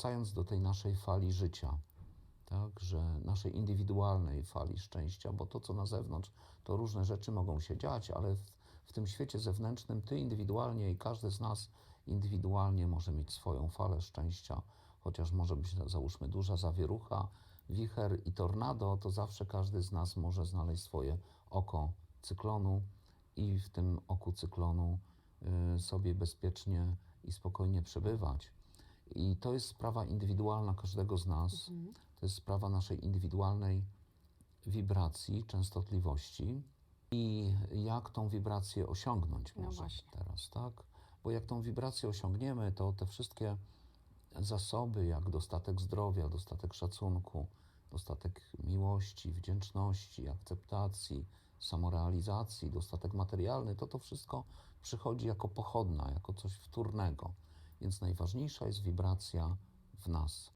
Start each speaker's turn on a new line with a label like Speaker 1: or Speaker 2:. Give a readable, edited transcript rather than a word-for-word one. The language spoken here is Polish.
Speaker 1: wracając do tej naszej fali życia, tak, że naszej indywidualnej fali szczęścia, bo to, co na zewnątrz, to różne rzeczy mogą się dziać, ale w tym świecie zewnętrznym ty indywidualnie i każdy z nas indywidualnie może mieć swoją falę szczęścia, chociaż może być, załóżmy, duża zawierucha, wicher i tornado, to zawsze każdy z nas może znaleźć swoje oko cyklonu i w tym oku cyklonu sobie bezpiecznie i spokojnie przebywać. I to jest sprawa indywidualna każdego z nas. To jest sprawa naszej indywidualnej wibracji, częstotliwości i jak tą wibrację osiągnąć
Speaker 2: No
Speaker 1: może
Speaker 2: właśnie.
Speaker 1: teraz, tak? Bo jak tą wibrację osiągniemy, to te wszystkie zasoby, jak dostatek zdrowia, dostatek szacunku, dostatek miłości, wdzięczności, akceptacji, samorealizacji, dostatek materialny, to wszystko przychodzi jako pochodna, jako coś wtórnego. Więc najważniejsza jest wibracja w nas.